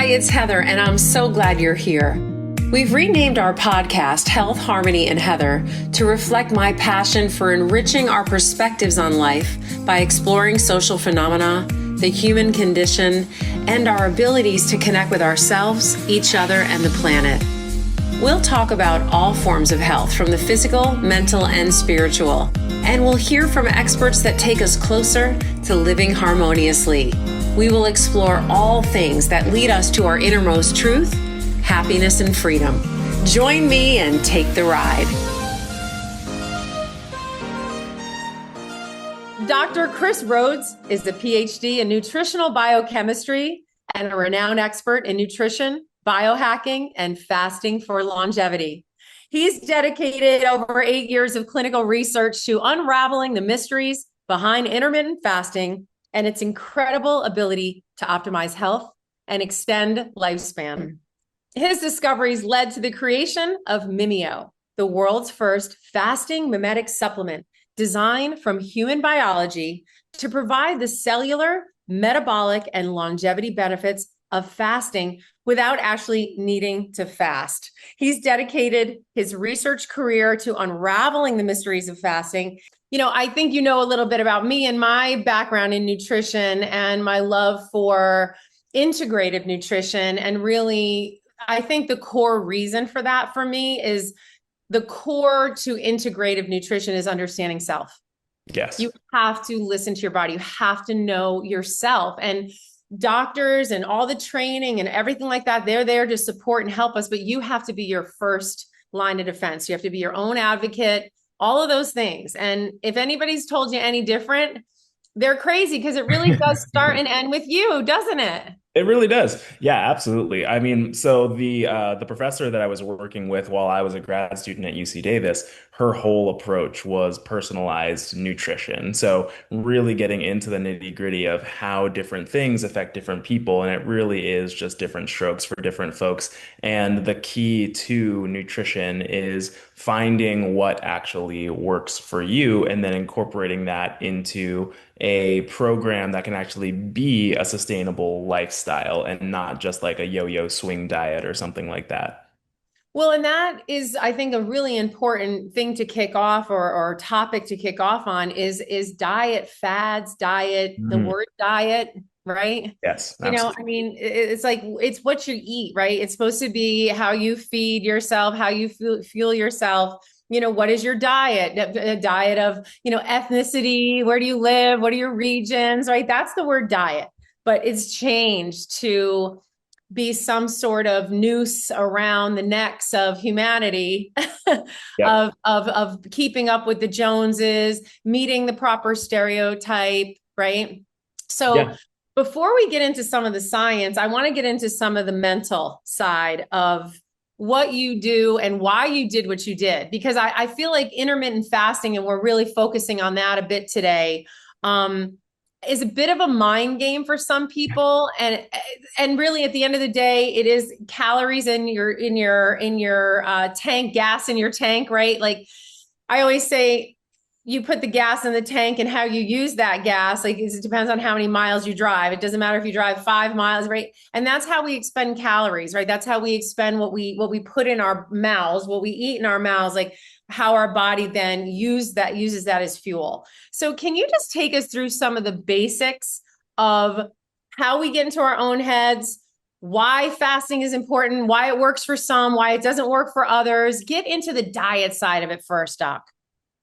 Hi, it's Heather, and I'm so glad you're here. We've renamed our podcast Health, Harmony, and Heather to reflect my passion for enriching our perspectives on life by exploring social phenomena, the human condition, and our abilities to connect with ourselves, each other, and the planet. We'll talk about all forms of health, from the physical, mental, and spiritual, and we'll hear from experts that take us closer to living harmoniously. We will explore all things that lead us to our innermost truth, happiness, and freedom. Join me and take the ride. Dr. Chris Rhodes is a PhD in nutritional biochemistry and a renowned expert in nutrition, biohacking, and fasting for longevity. He's dedicated over 8 years of clinical research to unraveling the mysteries behind intermittent fasting and its incredible ability to optimize health and extend lifespan. His discoveries led to the creation of Mimio, the world's first fasting mimetic supplement designed from human biology to provide the cellular, metabolic, and longevity benefits of fasting without actually needing to fast. He's dedicated his research career to unraveling the mysteries of fasting. You know, I think you know a little bit about me and my background in nutrition and my love for integrative nutrition. And really, I think the core reason for that for me is the core to integrative nutrition is understanding self. Yes. You have to listen to your body. You have to know yourself. And doctors and all the training and everything like that, they're there to support and help us, but you have to be your first line of defense. You have to be your own advocate, all of those things. And if anybody's told you any different, they're crazy, because it really does start and end with you, doesn't it? It really does. Yeah, absolutely. I mean, so the professor that I was working with while I was a grad student at UC Davis, her whole approach was personalized nutrition. So really getting into the nitty-gritty of how different things affect different people, and it really is just different strokes for different folks. And the key to nutrition is finding what actually works for you and then incorporating that into a program that can actually be a sustainable lifestyle and not just like a yo-yo swing diet or something like that. Well, and that is, I think, a really important thing to kick off, or topic to kick off on is diet fads, the Mhm. word diet, right? Yes, You know, I absolutely. mean, it's like, it's what you eat, right? It's supposed to be how you feed yourself, how you fuel yourself. You know, what is your diet? A diet of, ethnicity. Where do you live? What are your regions, right? That's the word diet, but it's changed to be some sort of noose around the necks of humanity Yep. of keeping up with the Joneses, meeting the proper stereotype, right? So Yeah. before we get into some of the science, I want to get into some of the mental side of what you do and why you did what you did, because I feel like intermittent fasting, and we're really focusing on that a bit today, is a bit of a mind game for some people, and really at the end of the day, it is calories in your tank, gas in your tank, right? Like I always say, you put the gas in the tank, and how you use that gas, like, it depends on how many miles you drive. It doesn't matter if you drive 5 miles, right? And that's how we expend calories, right? That's how we expend what we put in our mouths, what we eat in our mouths, like how our body then uses that as fuel. So can you just take us through some of the basics of how we get into our own heads, why fasting is important, why it works for some, why it doesn't work for others? Get into the diet side of it first, Doc.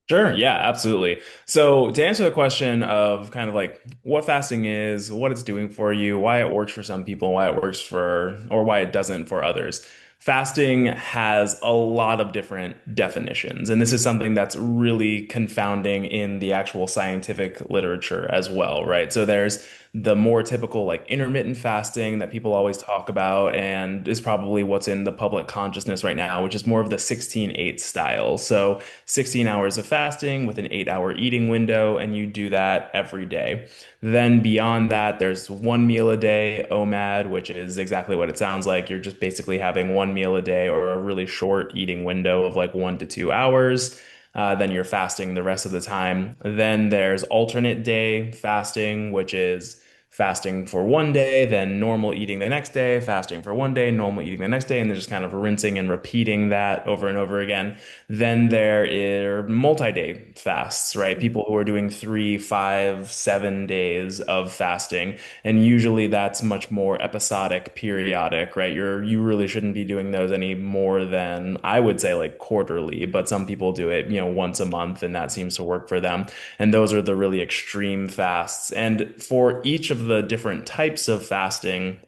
Sure. Yeah, absolutely. So to answer the question of kind of like what fasting is, what it's doing for you, why it works for some people, why it works for, or why it doesn't for others. Fasting has a lot of different definitions, and this is something that's really confounding in the actual scientific literature as well, right? So there's the more typical like intermittent fasting that people always talk about and is probably what's in the public consciousness right now, which is more of the 16/8 style. So 16 hours of fasting with an 8-hour eating window, and you do that every day. Then beyond that, there's one meal a day, OMAD, which is exactly what it sounds like. You're just basically having one meal a day or a really short eating window of like 1 to 2 hours. Then you're fasting the rest of the time. Then there's alternate day fasting, which is fasting for one day, then normal eating the next day, fasting for one day, normal eating the next day, and they're just kind of rinsing and repeating that over and over again. Then there are multi-day fasts, right? People who are doing 3, 5, 7 days of fasting, and usually that's much more episodic, periodic, right? You really shouldn't be doing those any more than I would say like quarterly, but some people do it, once a month, and that seems to work for them. And those are the really extreme fasts. And for each of the different types of fasting,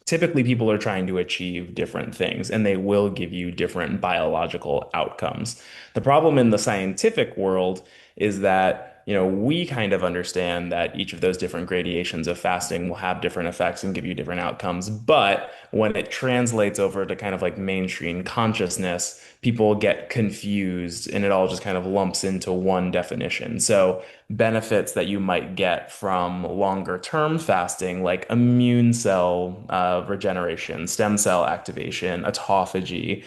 typically people are trying to achieve different things and they will give you different biological outcomes. The problem in the scientific world is that, we kind of understand that each of those different gradations of fasting will have different effects and give you different outcomes. But when it translates over to kind of like mainstream consciousness, people get confused and it all just kind of lumps into one definition. So benefits that you might get from longer term fasting, like immune cell regeneration, stem cell activation, autophagy,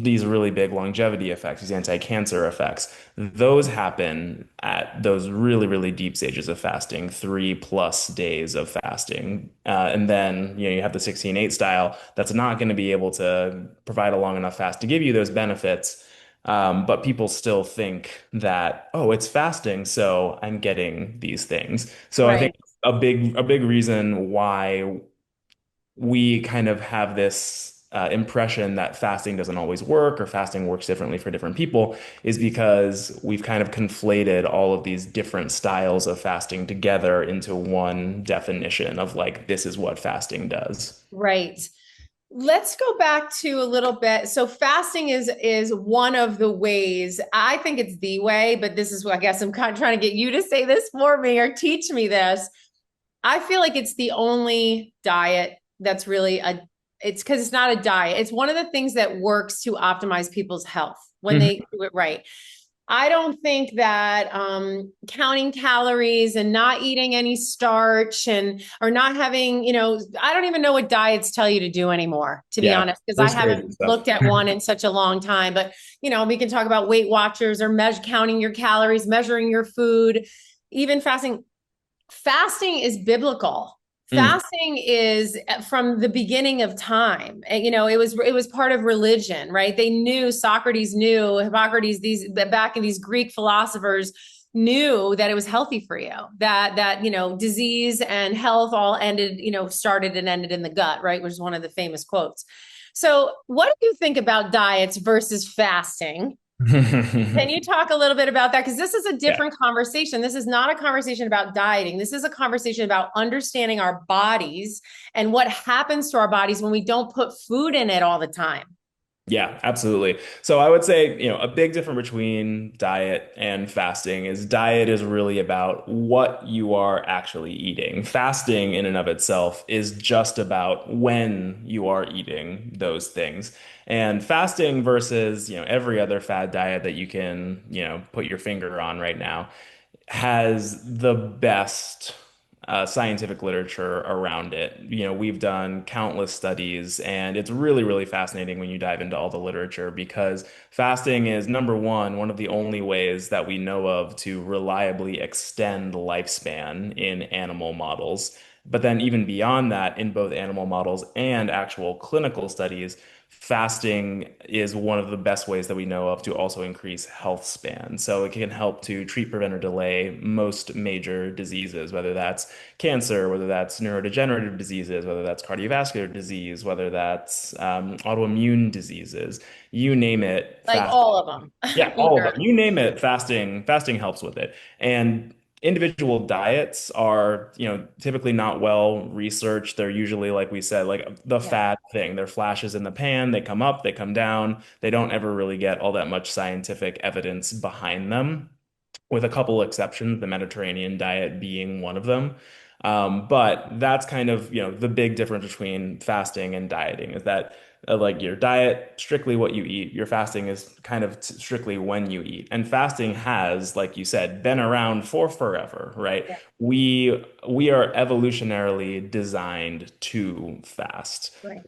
these really big longevity effects, these anti-cancer effects, those happen at those really, really deep stages of fasting, 3+ days of fasting. And then, you have the 16/8 style that's not going to be able to provide a long enough fast to give you those benefits. But people still think that, oh, it's fasting, so I'm getting these things. So I think Right. a big reason why we kind of have this impression that fasting doesn't always work or fasting works differently for different people is because we've kind of conflated all of these different styles of fasting together into one definition of like, this is what fasting does. Right. Let's go back to a little bit. So fasting is one of the ways. I think it's the way, but this is what I guess I'm kind of trying to get you to say this for me or teach me this. I feel like it's the only diet that's really it's because it's not a diet. It's one of the things that works to optimize people's health when they Mhm. do it right. I don't think that counting calories and not eating any starch and or not having, I don't even know what diets tell you to do anymore, to be Yeah, honest, because I there's haven't crazy stuff. looked at one in such a long time. But, we can talk about Weight Watchers or counting your calories, measuring your food, even fasting. Fasting is biblical. Mm. Fasting is from the beginning of time. And, it was part of religion, right? They knew Socrates knew Hippocrates, these back in these Greek philosophers knew that it was healthy for you, that disease and health all ended, started and ended in the gut, right? Which is one of the famous quotes. So what do you think about diets versus fasting? Can you talk a little bit about that? Because this is a Yeah. different conversation. This is not a conversation about dieting. This is a conversation about understanding our bodies and what happens to our bodies when we don't put food in it all the time. Yeah, absolutely. So I would say, a big difference between diet and fasting is diet is really about what you are actually eating. Fasting in and of itself is just about when you are eating those things. And fasting versus, every other fad diet that you can, put your finger on right now has the best scientific literature around it. We've done countless studies, and it's really, really fascinating when you dive into all the literature because fasting is number one of the only ways that we know of to reliably extend lifespan in animal models. But then, even beyond that, in both animal models and actual clinical studies, fasting is one of the best ways that we know of to also increase health span. So it can help to treat, prevent, or delay most major diseases, whether that's cancer, whether that's neurodegenerative diseases, whether that's cardiovascular disease, whether that's autoimmune diseases, you name it, Like fasting. all of them, Yeah, all of them. literally. You name it, fasting helps with it. And individual diets are, typically not well researched. They're usually, like we said, like the Yeah. fad thing. They're flashes in the pan. They come up, they come down. They don't ever really get all that much scientific evidence behind them, with a couple exceptions, the Mediterranean diet being one of them. But that's kind of, the big difference between fasting and dieting is that like your diet, strictly what you eat, your fasting is kind of strictly when you eat. And fasting has, like you said, been around for forever, right? we are evolutionarily designed to fast. Right.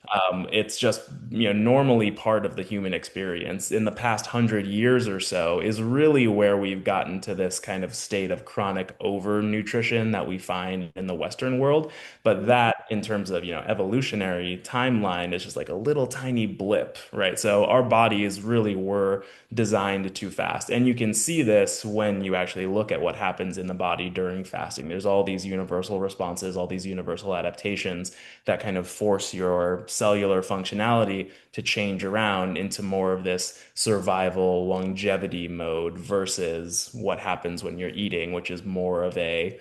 It's just, normally part of the human experience. In the past 100 years or so is really where we've gotten to this kind of state of chronic overnutrition that we find in the Western world. But that, in terms of, evolutionary timeline, is just like a little tiny blip, right? So our bodies really were designed to fast. And you can see this when you actually look at what happens in the body during fasting. There's all these universal responses, all these universal adaptations that kind of force your cellular functionality to change around into more of this survival longevity mode versus what happens when you're eating, which is more of a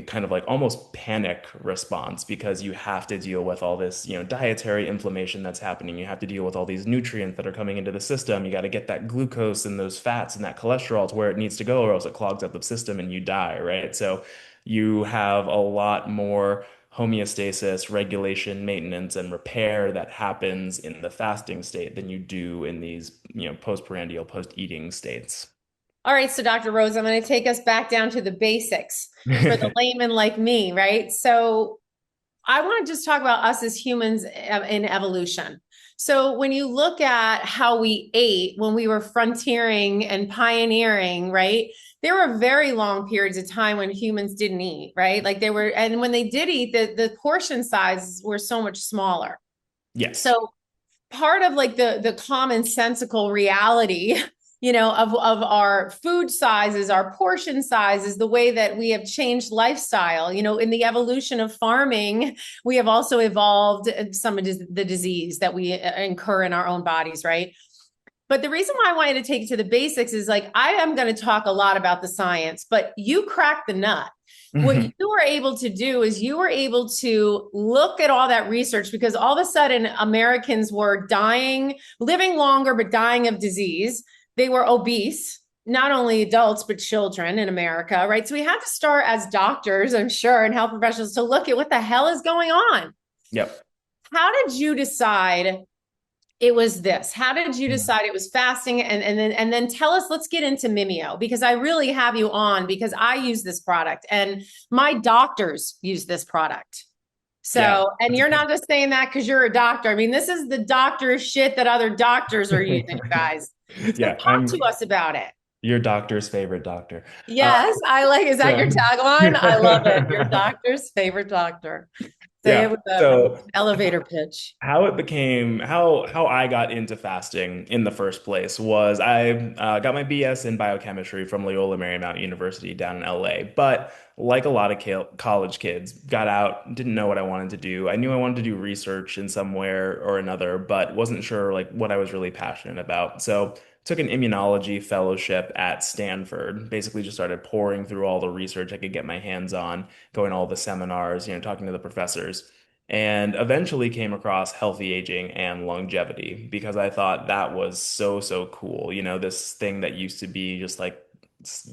kind of like almost panic response because you have to deal with all this, dietary inflammation that's happening. You have to deal with all these nutrients that are coming into the system. You got to get that glucose and those fats and that cholesterol to where it needs to go, or else it clogs up the system and you die, right? So you have a lot more homeostasis, regulation, maintenance, and repair that happens in the fasting state than you do in these, postprandial, post-eating states. All right, so Dr. Rose, I'm going to take us back down to the basics for the layman like me, right? So I want to just talk about us as humans in evolution. So when you look at how we ate when we were frontiering and pioneering, right? There were very long periods of time when humans didn't eat, right? Like they were, and when they did eat, the portion sizes were so much smaller. Yes. So part of like the commonsensical reality of our food sizes, our portion sizes, the way that we have changed lifestyle, in the evolution of farming, we have also evolved some of the disease that we incur in our own bodies, right? But the reason why I wanted to take it to the basics is like I am going to talk a lot about the science, but you crack the nut. What Mhm. you were able to do is you were able to look at all that research because all of a sudden Americans were dying, living longer, but dying of disease. They were obese, not only adults, but children in America, right? So we had to start as doctors, I'm sure, and health professionals to look at what the hell is going on. Yep. How did you decide it was this? How did you decide it was fasting? And then tell us, let's get into Mimio because I really have you on because I use this product and my doctors use this product. Yeah. So, and you're not just saying that because you're a doctor. I mean, this is the doctor shit that other doctors are using, you guys. So Yeah, talk to I'm us about it. your doctor's favorite doctor. Uh, Yes, I like, is that so your tagline? I love it. Your doctor's favorite doctor. Say it yeah, with an so elevator pitch. how it became how I got into fasting in the first place was I got my BS in biochemistry from Loyola Marymount University down in LA. But like a lot of college kids, got out, didn't know what I wanted to do. I knew I wanted to do research in somewhere or another, but wasn't sure like what I was really passionate about. So took an immunology fellowship at Stanford. Basically, just started pouring through all the research I could get my hands on, going to all the seminars, talking to the professors and eventually came across healthy aging and longevity because I thought that was so, so cool. This thing that used to be just like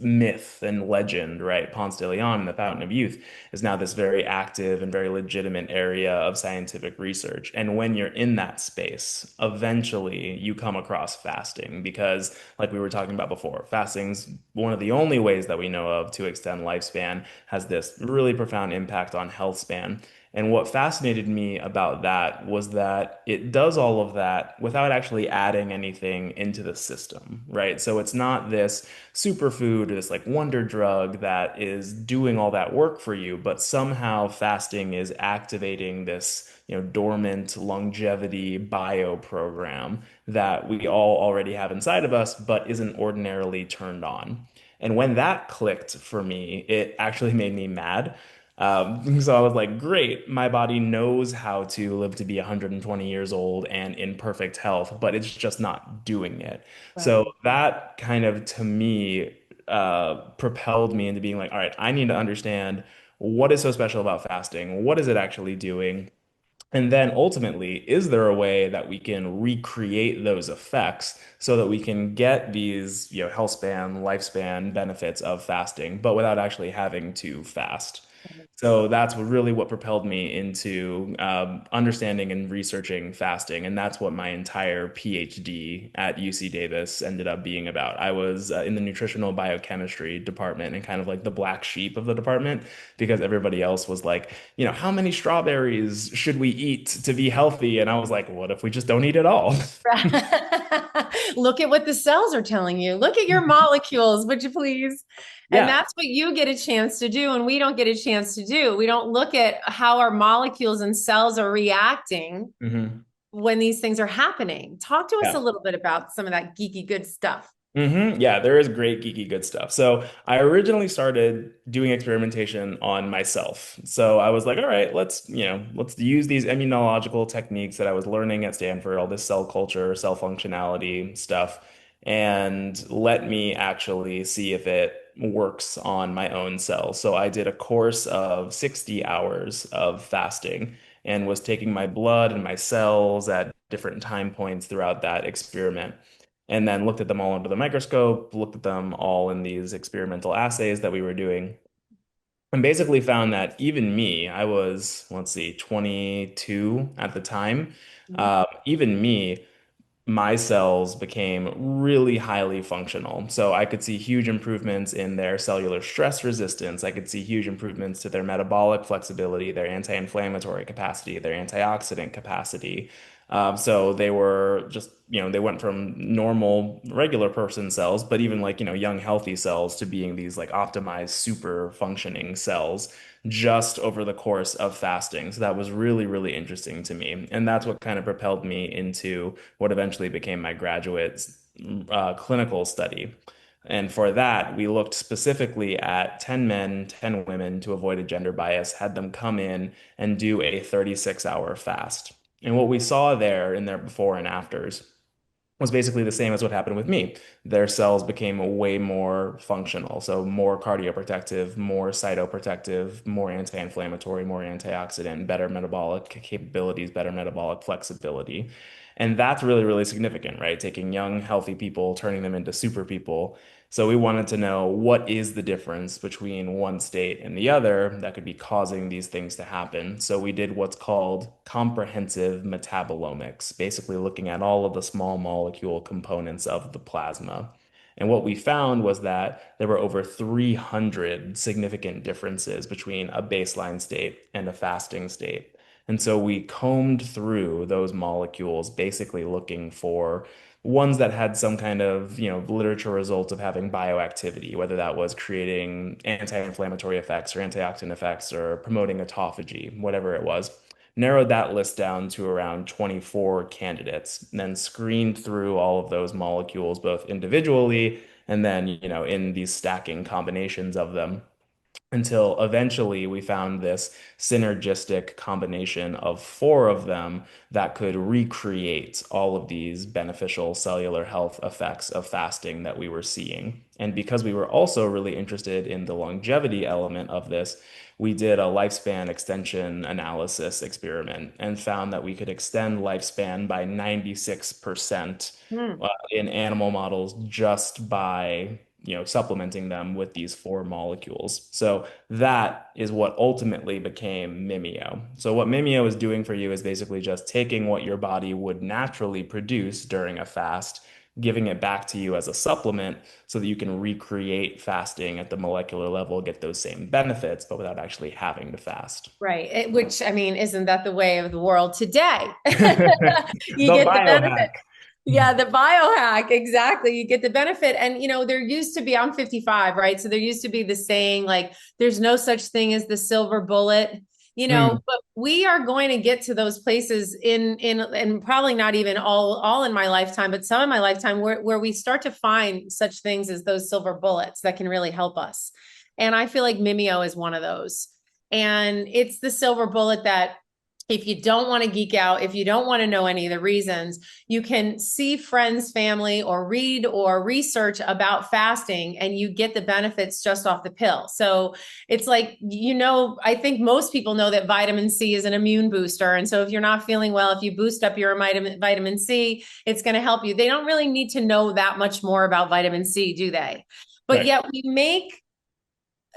myth and legend, right? Ponce de Leon and the Fountain of Youth is now this very active and very legitimate area of scientific research. And when you're in that space, eventually you come across fasting because, like we were talking about before, fasting's one of the only ways that we know of to extend lifespan, has this really profound impact on health span. And what fascinated me about that was that it does all of that without actually adding anything into the system, right? So it's not this superfood or this like wonder drug that is doing all that work for you, but somehow fasting is activating this, dormant longevity bio program that we all already have inside of us, but isn't ordinarily turned on. And when that clicked for me, it actually made me mad. So I was like, great, my body knows how to live to be 120 years old and in perfect health, but it's just not doing it. So Right. that kind of, to me, propelled me into being like, all right, I need to understand what is so special about fasting? What is it actually doing? And then ultimately, is there a way that we can recreate those effects so that we can get these, health span, lifespan benefits of fasting, but without actually having to fast? So that's really what propelled me into understanding and researching fasting. And that's what my entire PhD at UC Davis ended up being about. I was in the nutritional biochemistry department and kind of like the black sheep of the department because everybody else was like, how many strawberries should we eat to be healthy? And I was like, what if we just don't eat at all? Look at what the cells are telling you. Look at your molecules, would you please? And Yeah. that's what you get a chance to do, and we don't get a chance to do. We don't look at how our molecules and cells are reacting hmm when these things are happening. Talk to us a Yeah. little bit about some of that geeky good stuff. Yeah, there is great geeky good stuff. So I originally started doing experimentation on myself. So I was like, all right, let's use these immunological techniques that I was learning at Stanford, all this cell culture, cell functionality stuff, and let me actually see if it works on my own cells. So I did a course of 60 hours of fasting and was taking my blood and my cells at different time points throughout that experiment and then looked at them all under the microscope, looked at them all in these experimental assays that we were doing, and basically found that even me, I was, let's see, 22 at the time, even me, my cells became really highly functional. So I could see huge improvements in their cellular stress resistance. I could see huge improvements to their metabolic flexibility, their anti-inflammatory capacity, their antioxidant capacity. So they were just, they went from normal, regular person cells, but even like, young, healthy cells to being these like optimized, super functioning cells just over the course of fasting. So that was really, really interesting to me. And that's what kind of propelled me into what eventually became my graduate clinical study. And for that, we looked specifically at 10 men, 10 women to avoid a gender bias, had them come in and do a 36-hour fast. And what we saw there in their before and afters was basically the same as what happened with me. Their cells became way more functional, so more cardioprotective, more cytoprotective, more anti-inflammatory, more antioxidant, better metabolic capabilities, better metabolic flexibility. And that's really, really significant, right? Taking young, healthy people, turning them into super people. So we wanted to know what is the difference between one state and the other that could be causing these things to happen. So we did what's called comprehensive metabolomics, basically looking at all of the small molecule components of the plasma. And what we found was that there were over 300 significant differences between a baseline state and a fasting state. And so we combed through those molecules, basically looking for ones that had some kind of, literature results of having bioactivity, whether that was creating anti-inflammatory effects or antioxidant effects or promoting autophagy, whatever it was. Narrowed that list down to around 24 candidates, and then screened through all of those molecules both individually and then, in these stacking combinations of them until eventually we found this synergistic combination of four of them that could recreate all of these beneficial cellular health effects of fasting that we were seeing. And because we were also really interested in the longevity element of this, we did a lifespan extension analysis experiment and found that we could extend lifespan by 96% Hmm. in animal models just by supplementing them with these four molecules. So that is what ultimately became Mimio. So what Mimio is doing for you is basically just taking what your body would naturally produce during a fast, giving it back to you as a supplement so that you can recreate fasting at the molecular level, get those same benefits, but without actually having to fast. Right. Which, I mean, isn't that the way of the world today? You The get the benefit. biohack. Yeah, the biohack, exactly. You get the benefit. And, there used to be, I'm 55, right? So there used to be the saying, like, there's no such thing as the silver bullet, Mm, but we are going to get to those places and probably not even all in my lifetime, but some in my lifetime where we start to find such things as those silver bullets that can really help us. And I feel like Mimio is one of those. And it's the silver bullet that if you don't want to geek out, if you don't want to know any of the reasons, you can see friends, family, or read or research about fasting, and you get the benefits just off the pill. So it's like, I think most people know that vitamin C is an immune booster. And so if you're not feeling well, if you boost up your vitamin C, it's going to help you. They don't really need to know that much more about vitamin C, do they? But right. yet we make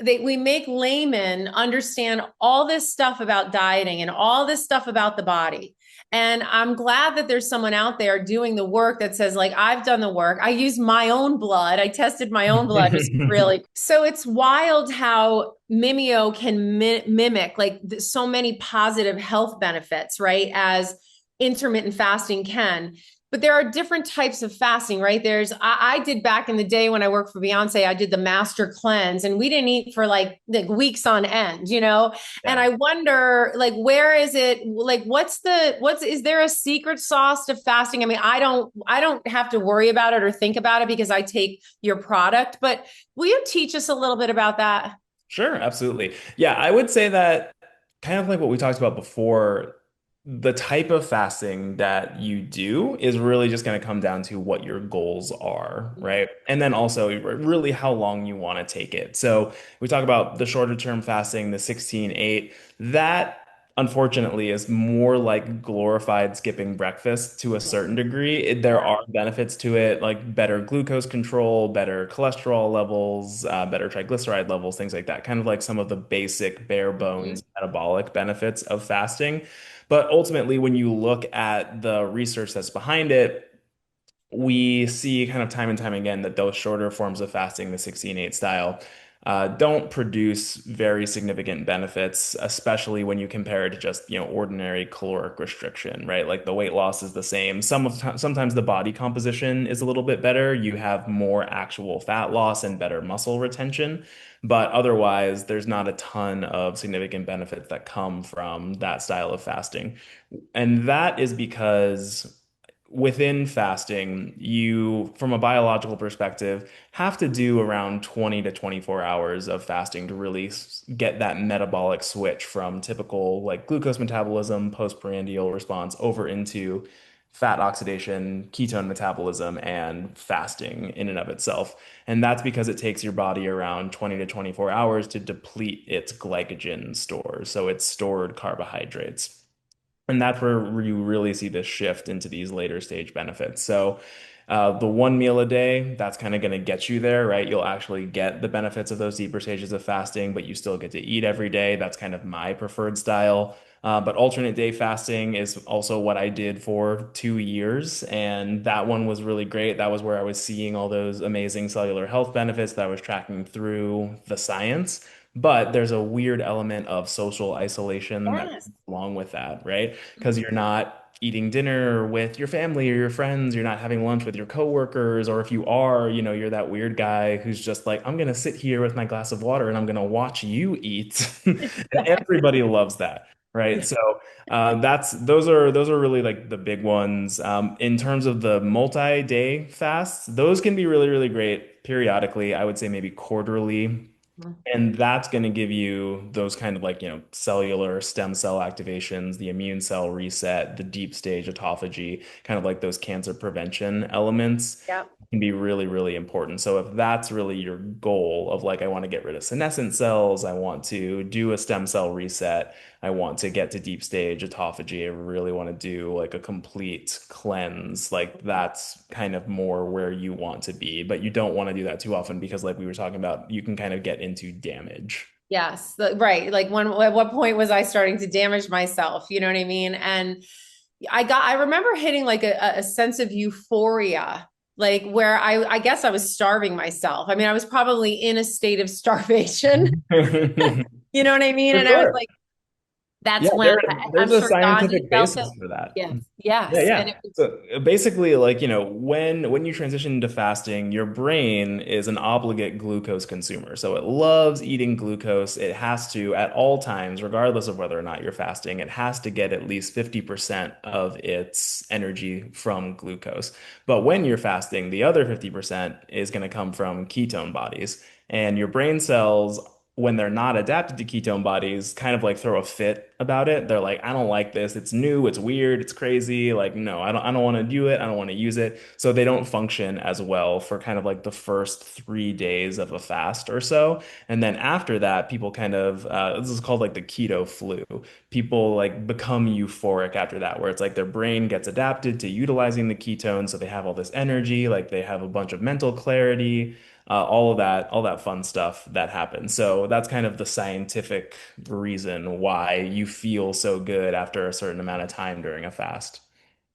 we make laymen understand all this stuff about dieting and all this stuff about the body. And I'm glad that there's someone out there doing the work that says, like, I've done the work. I used my own blood. I tested my own blood. Really. So it's wild how Mimio can mimic like so many positive health benefits, right? As intermittent fasting can. But there are different types of fasting, right? I did back in the day when I worked for Beyonce, I did the master cleanse and we didn't eat for like weeks on end, you know? And Yeah. I wonder, like, where is it? Like, is there a secret sauce to fasting? I mean, I don't have to worry about it or think about it because I take your product, but will you teach us a little bit about that? Sure, absolutely. Yeah, I would say that kind of like what we talked about before, the type of fasting that you do is really just going to come down to what your goals are, right? And then also really how long you want to take it. So we talk about the shorter term fasting, the 16/8. That unfortunately is more like glorified skipping breakfast to a certain degree. There Yeah. are benefits to it, like better glucose control, better cholesterol levels, better triglyceride levels, things like that. Kind of like some of the basic bare Mhm. bones metabolic benefits of fasting. But ultimately, when you look at the research that's behind it, we see kind of time and time again that those shorter forms of fasting, the 16/8 style, don't produce very significant benefits, especially when you compare it to just, ordinary caloric restriction, right? Like the weight loss is the same. Sometimes the body composition is a little bit better. You have more actual fat loss and better muscle retention. But otherwise, there's not a ton of significant benefits that come from that style of fasting. And that is because within fasting, you, from a biological perspective, have to do around 20 to 24 hours of fasting to really get that metabolic switch from typical like glucose metabolism, postprandial response over into fat oxidation, ketone metabolism, and fasting in and of itself. And that's because it takes your body around 20 to 24 hours to deplete its glycogen stores, so it's stored carbohydrates. And that's where you really see this shift into these later stage benefits. So, the one meal a day, that's kind of going to get you there, right? You'll actually get the benefits of those deeper stages of fasting, but you still get to eat every day. That's kind of my preferred style. But alternate day fasting is also what I did for 2 years. And that one was really great. That was where I was seeing all those amazing cellular health benefits that I was tracking through the science. But there's a weird element of social isolation that Yes. along with that, right? Because you're not eating dinner with your family or your friends, you're not having lunch with your coworkers, or if you are, you're that weird guy who's just like, I'm gonna sit here with my glass of water and I'm gonna watch you eat. And everybody loves that, right? So that's those are really like the big ones. In terms of the multi-day fasts, those can be really, really great periodically. I would say maybe quarterly. And that's going to give you those kind of like, cellular stem cell activations, the immune cell reset, the deep stage autophagy, kind of like those cancer prevention elements Yeah. can be really, really important. So if that's really your goal of like, I want to get rid of senescent cells, I want to do a stem cell reset, I want to get to deep stage autophagy, I really want to do like a complete cleanse, like that's kind of more where you want to be. But you don't want to do that too often because like we were talking about, you can kind of get into damage. Yes, right. Like at what point was I starting to damage myself? You know what I mean? And I remember hitting like a sense of euphoria, like where I guess I was starving myself. I mean, I was probably in a state of starvation. You know what I mean? For And I was sure. like, Yeah, that's when there's I'm a sure Gandhi scientific felt it. basis for that. Yes, Yeah, yes. And yeah. it was, So basically, like, when you transition into fasting, your brain is an obligate glucose consumer. So it loves eating glucose. It has to, at all times, regardless of whether or not you're fasting, it has to get at least 50% of its energy from glucose. But when you're fasting, the other 50% is going to come from ketone bodies. And your brain cells, when they're not adapted to ketone bodies, kind of like throw a fit about it. They're like, I don't like this. It's new, it's weird, it's crazy. Like, no, I don't want to do it. I don't want to use it. So they don't function as well for kind of like the first 3 days of a fast or so. And then after that, people kind of this is called like the keto flu. People like become euphoric after that, where it's like their brain gets adapted to utilizing the ketones, so they have all this energy, like they have a bunch of mental clarity. all that fun stuff that happens. So that's kind of the scientific reason why you feel so good after a certain amount of time during a fast.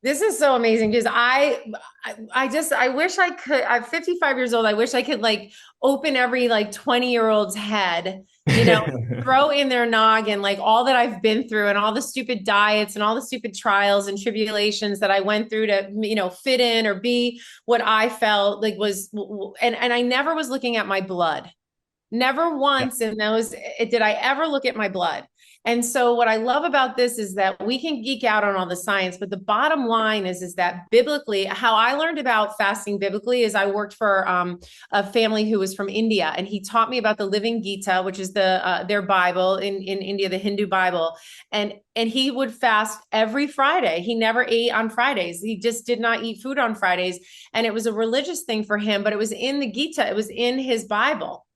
This is so amazing because I wish I could. I'm 55 years old. I wish I could like open every like 20-year-old's head, you know, throw in their noggin like all that I've been through and all the stupid diets and all the stupid trials and tribulations that I went through to, fit in or be what I felt like was, and I never was looking at my blood. Never Yeah. once in those did I ever look at my blood. And so what I love about this is that we can geek out on all the science, but the bottom line is that biblically, how I learned about fasting biblically is I worked for a family who was from India, and he taught me about the Living Gita, which is their Bible in India, the Hindu Bible, and he would fast every Friday. He never ate on Fridays. He just did not eat food on Fridays, and it was a religious thing for him, but it was in the Gita, it was in his Bible.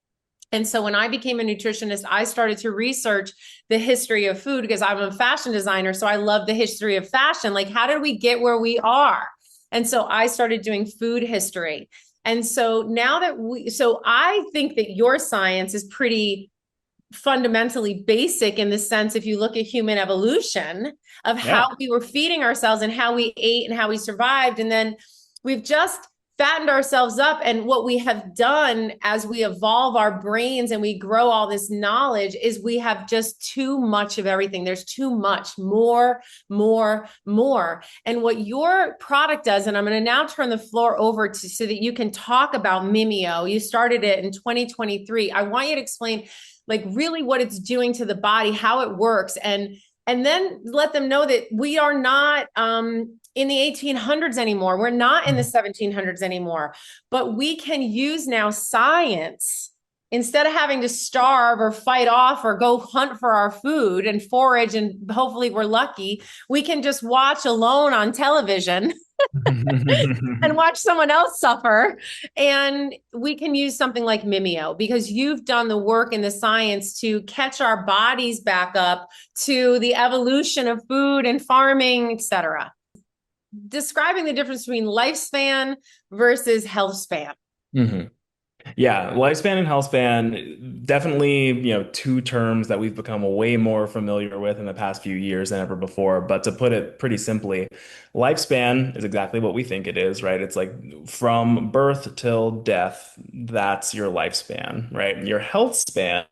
And so when I became a nutritionist, I started to research the history of food because I'm a fashion designer. So I love the history of fashion. Like, how did we get where we are? And so I started doing food history. And so now that so I think that your science is pretty fundamentally basic in the sense, if you look at human evolution of Yeah. how we were feeding ourselves and how we ate and how we survived. And then we've just fattened ourselves up. And what we have done as we evolve our brains and we grow all this knowledge is we have just too much of everything. There's too much, more, more, more. And what your product does, and I'm going to now turn the floor over to so that you can talk about Mimio. You started it in 2023. I want you to explain like really what it's doing to the body, how it works, and then let them know that we are not in the 1800s anymore. We're not in the 1700s anymore, but we can use now science instead of having to starve or fight off or go hunt for our food and forage. And hopefully we're lucky. We can just watch alone on television and watch someone else suffer. And we can use something like Mimio because you've done the work in the science to catch our bodies back up to the evolution of food and farming, etc. Describing the difference between lifespan versus health span. Mhm. Yeah, lifespan and health span, definitely, two terms that we've become way more familiar with in the past few years than ever before. But to put it pretty simply, lifespan is exactly what we think it is, right? It's like from birth till death, that's your lifespan, right? Your health span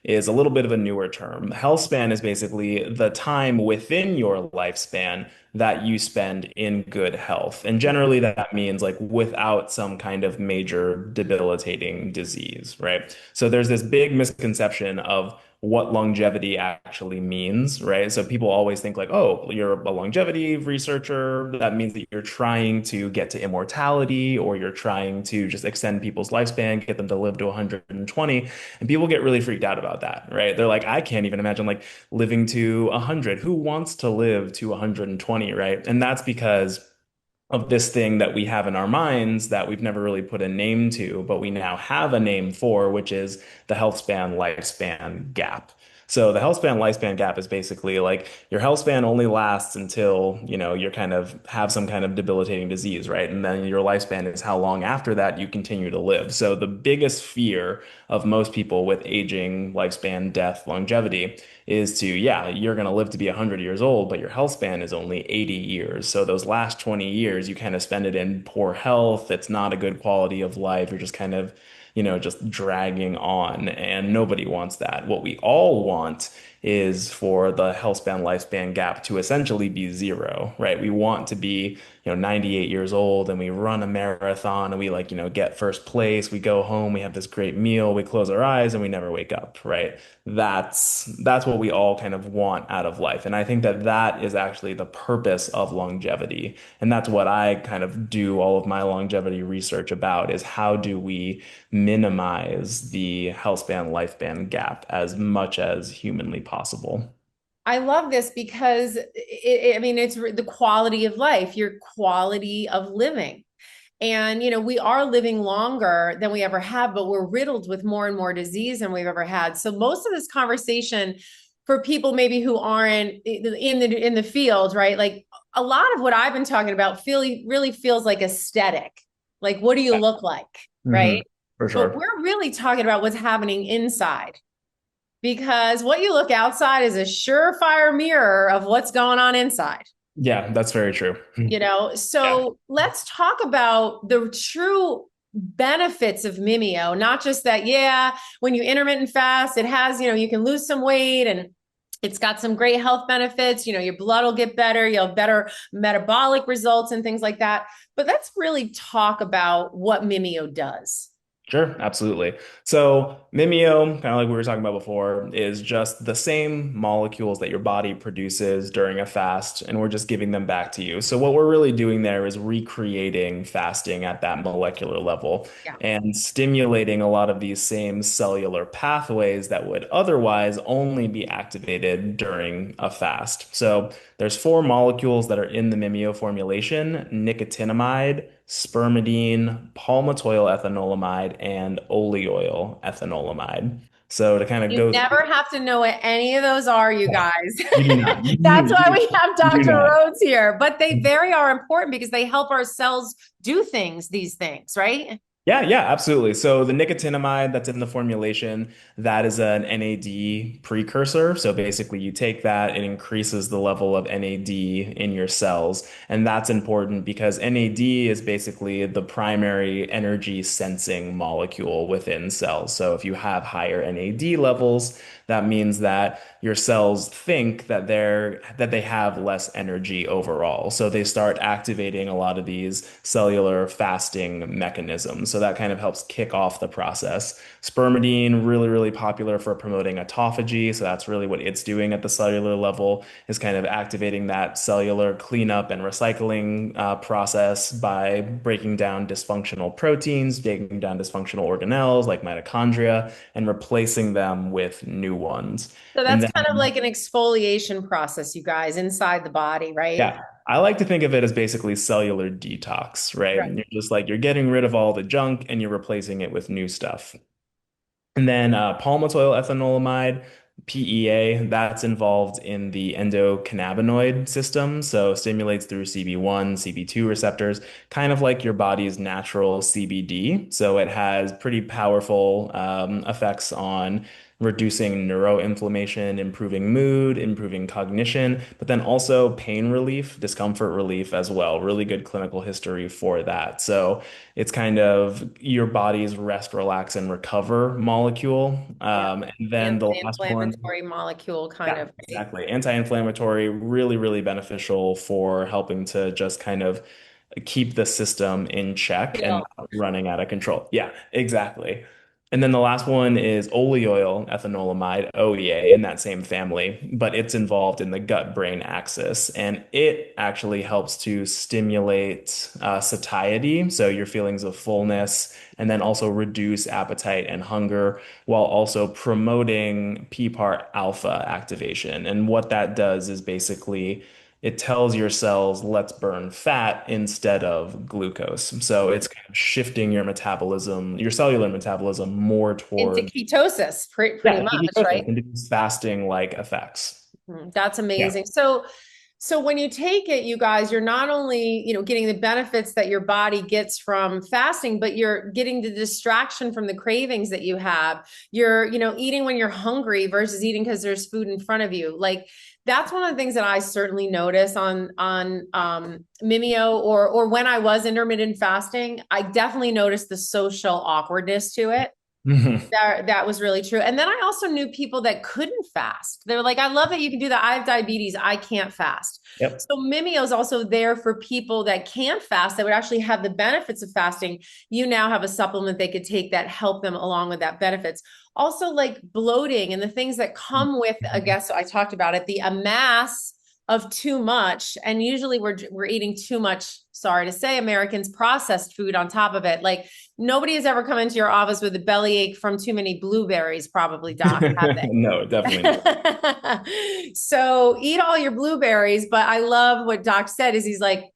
is a little bit of a newer term. Health span is basically the time within your lifespan that you spend in good health. And generally that means like without some kind of major debilitating disease, right? So there's this big misconception of what longevity actually means, right? So people always think like, oh, you're a longevity researcher. That means that you're trying to get to immortality or you're trying to just extend people's lifespan, get them to live to 120. And people get really freaked out about that, right? They're like, I can't even imagine like living to 100. Who wants to live to 120, right? And that's because of this thing that we have in our minds that we've never really put a name to, but we now have a name for, which is the health span lifespan gap. So the health span lifespan gap is basically like your health span only lasts until, you're kind of have some kind of debilitating disease, right? And then your lifespan is how long after that you continue to live. So the biggest fear of most people with aging, lifespan, death, longevity is to, yeah, you're going to live to be 100 years old, but your health span is only 80 years. So those last 20 years, you kind of spend it in poor health. It's not a good quality of life. You're just kind of, just dragging on. And nobody wants that. What we all want is for the health span lifespan gap to essentially be zero, right? We want to be, 98 years old and we run a marathon and we like, get first place. We go home, we have this great meal, we close our eyes and we never wake up, right? That's what we all kind of want out of life. And I think that that is actually the purpose of longevity. And that's what I kind of do all of my longevity research about is how do we minimize the health span lifespan gap as much as humanly possible. I love this because I mean, it's the quality of life, your quality of living. And, we are living longer than we ever have, but we're riddled with more and more disease than we've ever had. So most of this conversation for people maybe who aren't in the field, right? Like a lot of what I've been talking about really feels like aesthetic. Like, what do you look like? Mhm. Right. For but sure. we're really talking about what's happening inside because what you look outside is a surefire mirror of what's going on inside. Yeah, that's very true. Yeah. So let's talk about the true benefits of Mimio, not just that, yeah, when you intermittent fast, it has, you can lose some weight and it's got some great health benefits. Your blood will get better, you'll have better metabolic results and things like that. But let's really talk about what Mimio does. Sure, absolutely. So, Mimio, kind of like we were talking about before, is just the same molecules that your body produces during a fast, and we're just giving them back to you. So, what we're really doing there is recreating fasting at that molecular level Yeah. and stimulating a lot of these same cellular pathways that would otherwise only be activated during a fast. So, there's four molecules that are in the Mimio formulation: nicotinamide, spermidine, palmitoyl ethanolamide, and oleoyl ethanolamide. So to kind of You go through, never have to know what any of those are, you guys. you do not. That's why we have You do Dr. not. Rhodes here. But they very are important because they help our cells do these things, right? Yeah, yeah, absolutely. So the nicotinamide that's in the formulation, that is an NAD precursor. So basically you take that, it increases the level of NAD in your cells. And that's important because NAD is basically the primary energy sensing molecule within cells. So if you have higher NAD levels, that means that your cells think that they have less energy overall. So they start activating a lot of these cellular fasting mechanisms. So that kind of helps kick off the process. Spermidine, really, really popular for promoting autophagy. So that's really what it's doing at the cellular level, is kind of activating that cellular cleanup and recycling process by breaking down dysfunctional proteins, breaking down dysfunctional organelles like mitochondria, and replacing them with new ones. So And that's kind of then, like an exfoliation process, you guys, inside the body, right? yeah, I like to think of it as basically cellular detox, right? Right. And you're just like, you're getting rid of all the junk and you're replacing it with new stuff. And then palmitoyl ethanolamide, PEA, that's involved in the endocannabinoid system. So stimulates through CB1, CB2 receptors, kind of like your body's natural CBD. So it has pretty powerful effects on reducing neuroinflammation, improving mood, improving cognition, but then also pain relief, discomfort relief as well. Really good clinical history for that. So it's kind of your body's rest, relax, and recover molecule. Yeah. And then the last one, Anti-inflammatory molecule kind yeah, of, right? exactly. Anti-inflammatory, really, really beneficial for helping to just kind of keep the system in check and Feel. not running out of control. Yeah, exactly. And then the last one is oleoyl ethanolamide, OEA, in that same family, but it's involved in the gut-brain axis, and it actually helps to stimulate satiety, so your feelings of fullness, and then also reduce appetite and hunger, while also promoting PPAR alpha activation. And what that does is basically it tells your cells, let's burn fat instead of glucose. So it's kind of shifting your metabolism, your cellular metabolism more Into towards, ketosis, pretty yeah, much, right? ketosis, into these fasting like effects. That's Yeah. amazing. So when you take it, you guys, you're not only, getting the benefits that your body gets from fasting, but you're getting the distraction from the cravings that you have. You're, eating when you're hungry versus eating because there's food in front of you. Like that's one of the things that I certainly notice on Mimio or when I was intermittent fasting. I definitely noticed the social awkwardness to it. That was really true. And then I also knew people that couldn't fast. They were like, I love that you can do that. I have diabetes. I can't fast. Yep. So Mimio is also there for people that can't fast, that would actually have the benefits of fasting. You now have a supplement they could take that help them along with that benefits. Also like bloating and the things that come with, I guess I talked about it, the amass of too much. And usually we're eating too much, sorry to say, Americans processed food on top of it. Like nobody has ever come into your office with a bellyache from too many blueberries, probably, Doc, have No, definitely not. they? So eat all your blueberries. But I love what Doc said is he's like,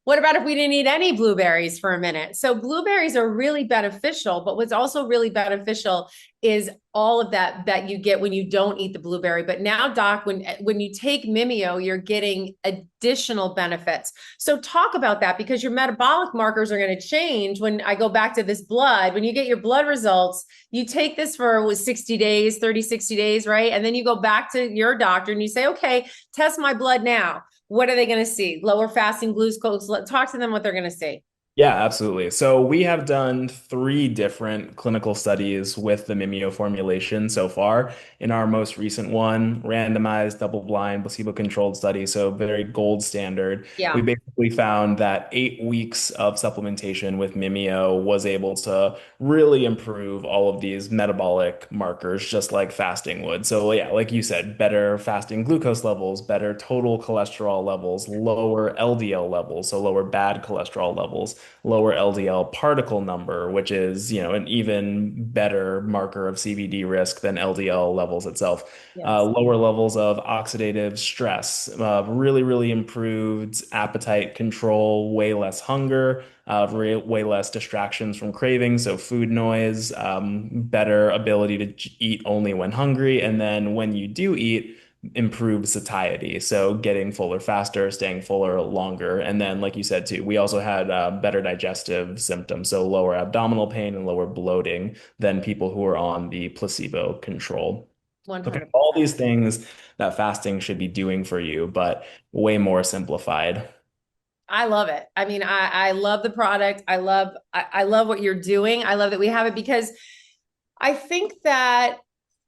What about if we didn't eat any blueberries for a minute? So blueberries are really beneficial, but what's also really beneficial is all of that you get when you don't eat the blueberry. But now, Doc, when you take Mimio, you're getting additional benefits. So talk about that, because your metabolic markers are going to change when I go back to this blood. When you get your blood results, you take this for 60 days, 30, 60 days, right? And then you go back to your doctor and you say, okay, test my blood now. What are they going to see? Lower fasting glucose. Talk to them what they're going to see. Yeah, absolutely. So we have done three different clinical studies with the Mimio formulation so far. In our most recent one, randomized, double-blind, placebo-controlled study, so very gold standard, we Yeah. basically found that 8 weeks of supplementation with Mimio was able to really improve all of these metabolic markers, just like fasting would. So yeah, like you said, better fasting glucose levels, better total cholesterol levels, lower LDL levels, so lower bad cholesterol levels, lower LDL particle number, which is, an even better marker of CVD risk than LDL levels itself. Yes. Lower levels of oxidative stress, really, really improved appetite control, way less hunger, way less distractions from cravings, so food noise, better ability to eat only when hungry, and then when you do eat, improve satiety. So getting fuller faster, staying fuller longer. And then, like you said too, we also had better digestive symptoms. So lower abdominal pain and lower bloating than people who are on the placebo control. So kind of all 100%. these things that fasting should be doing for you, but way more simplified. I love it. I mean, I love the product. I love what you're doing. I love that we have it, because I think that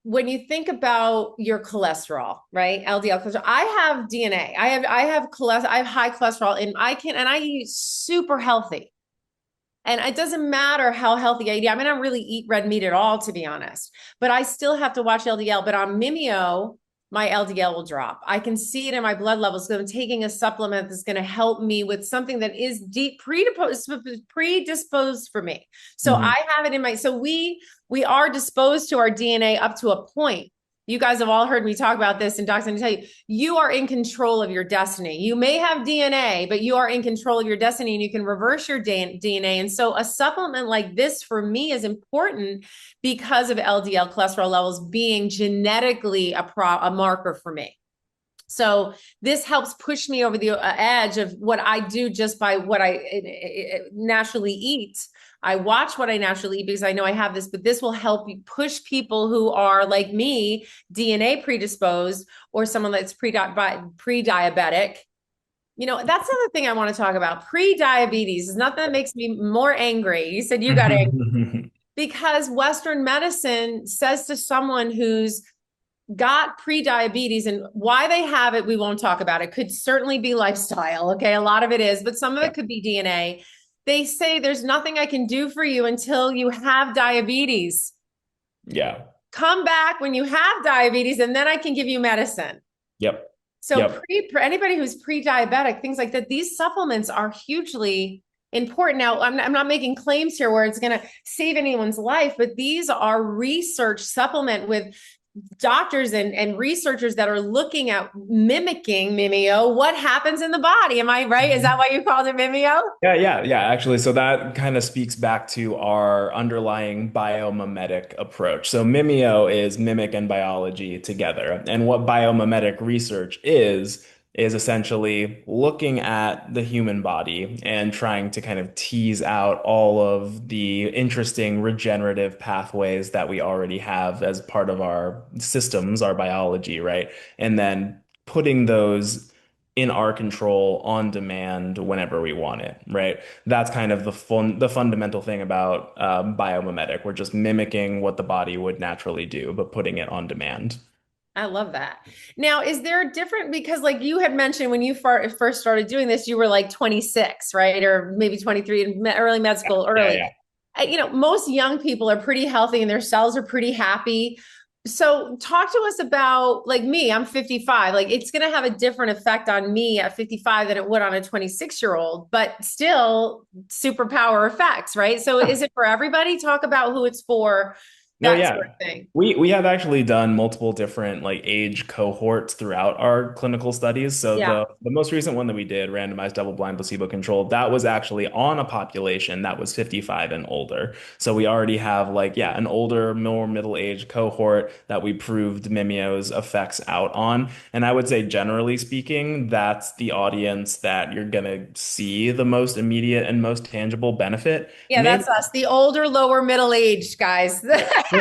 when you think about your cholesterol, right? LDL cholesterol. I have DNA. I have cholesterol. I have high cholesterol, and I eat super healthy. And it doesn't matter how healthy I eat. I mean, I don't really eat red meat at all, to be honest, but I still have to watch LDL. But on Mimio, my LDL will drop. I can see it in my blood levels. So I'm taking a supplement that's going to help me with something that is predisposed for me. So Mhm. I have it in my, so we are disposed to our DNA up to a point. You guys have all heard me talk about this, and docs, I'm going to tell you, you are in control of your destiny. You may have DNA, but you are in control of your destiny, and you can reverse your DNA. And so a supplement like this for me is important because of LDL cholesterol levels being genetically a marker for me. So this helps push me over the edge of what I do just by what I naturally eat. I watch what I naturally eat because I know I have this, but this will help you push people who are like me, DNA predisposed, or someone that's pre-diabetic. That's another thing I want to talk about. Pre-diabetes is nothing that makes me more angry. You said you got angry because Western medicine says to someone who's got pre-diabetes, and why they have it, we won't talk about. It could certainly be lifestyle. Okay. A lot of it is, but some of Yeah. it could be DNA. They say there's nothing I can do for you until you have diabetes. Yeah. Come back when you have diabetes, and then I can give you medicine. Yep. So Yep. anybody who's pre-diabetic, things like that, these supplements are hugely important. Now, I'm not making claims here where it's going to save anyone's life, but these are research supplement with doctors and researchers that are looking at mimicking Mimio, what happens in the body. Am I right? Is that why you called it Mimio? Yeah, yeah, yeah. Actually, so that kind of speaks back to our underlying biomimetic approach. So Mimio is mimic and biology together. And what biomimetic research is essentially looking at the human body and trying to kind of tease out all of the interesting regenerative pathways that we already have as part of our systems, our biology, right? And then putting those in our control on demand whenever we want it, right? That's kind of the fundamental thing about biomimetic. We're just mimicking what the body would naturally do, but putting it on demand. I love that. Now, is there a different, because like you had mentioned when you first started doing this, you were like 26, right? Or maybe 23 in early med school, Yeah, early. yeah. Most young people are pretty healthy and their cells are pretty happy. So talk to us about, like me, I'm 55. Like it's going to have a different effect on me at 55 than it would on a 26-year-old, but still superpower effects, right? So is it for everybody? Talk about who it's for. No, that sort yeah. of thing. We have actually done multiple different like age cohorts throughout our clinical studies. So Yeah. the most recent one that we did, randomized double-blind placebo-controlled, that was actually on a population that was 55 and older. So we already have like, yeah, an older, more middle-aged cohort that we proved Mimio's effects out on. And I would say generally speaking, that's the audience that you're gonna see the most immediate and most tangible benefit. Yeah, that's us, the older, lower middle aged guys.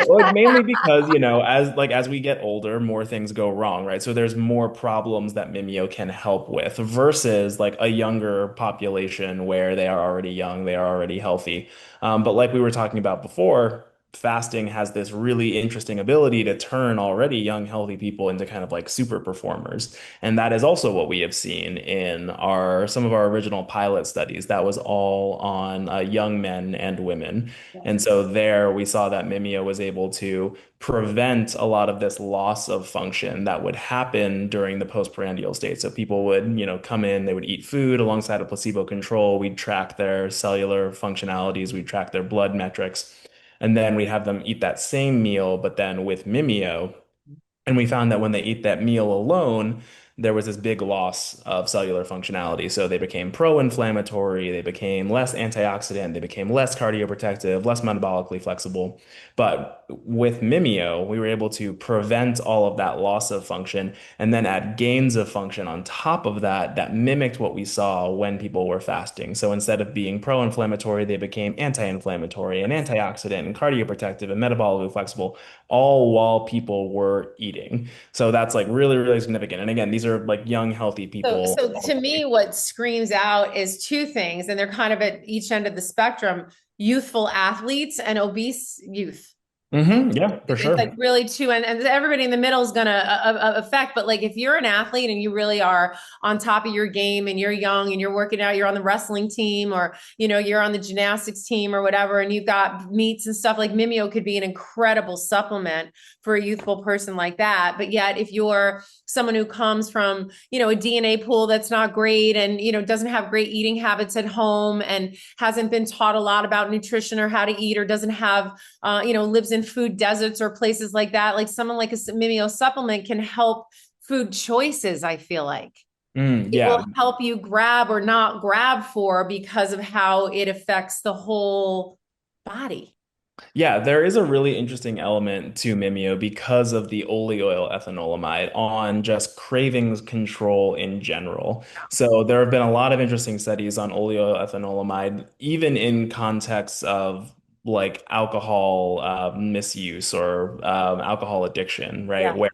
Well, mainly because, as we get older, more things go wrong, right? So there's more problems that Mimio can help with versus like a younger population where they are already young, they are already healthy. But like we were talking about before, fasting has this really interesting ability to turn already young, healthy people into kind of like super performers. And that is also what we have seen in our some of our original pilot studies. That was all on young men and women. And so there we saw that Mimio was able to prevent a lot of this loss of function that would happen during the postprandial state. So people would, come in, they would eat food alongside a placebo control. We'd track their cellular functionalities, we'd track their blood metrics, and then we'd have them eat that same meal, but then with Mimio. And we found that when they ate that meal alone, there was this big loss of cellular functionality. So they became pro-inflammatory, they became less antioxidant, they became less cardioprotective, less metabolically flexible. But with Mimio, we were able to prevent all of that loss of function and then add gains of function on top of that that mimicked what we saw when people were fasting. So instead of being pro-inflammatory, they became anti-inflammatory and antioxidant and cardioprotective and metabolically flexible, all while people were eating. So that's like really, really significant. And again, these are like young, healthy So, people. so to me, what screams out is two things, and they're kind of at each end of the spectrum: youthful athletes and obese youth. Yeah, for It's like sure. really two, and everybody in the middle is gonna affect. But like if you're an athlete and you really are on top of your game and you're young and you're working out, you're on the wrestling team or you're on the gymnastics team or whatever, and you've got meets and stuff, like Mimio could be an incredible supplement for a youthful person like that. But yet if you're someone who comes from a DNA pool that's not great and doesn't have great eating habits at home and hasn't been taught a lot about nutrition or how to eat, or doesn't have lives in food deserts or places like that, like someone like a Mimio supplement can help food choices. I feel like it will Yeah. help you grab or not grab for because of how it affects the whole body. Yeah, there is a really interesting element to Mimeo because of the oleoyl ethanolamide on just cravings control in general. So there have been a lot of interesting studies on oleoyl ethanolamide, even in context of like alcohol misuse or alcohol addiction, right? Yeah. Where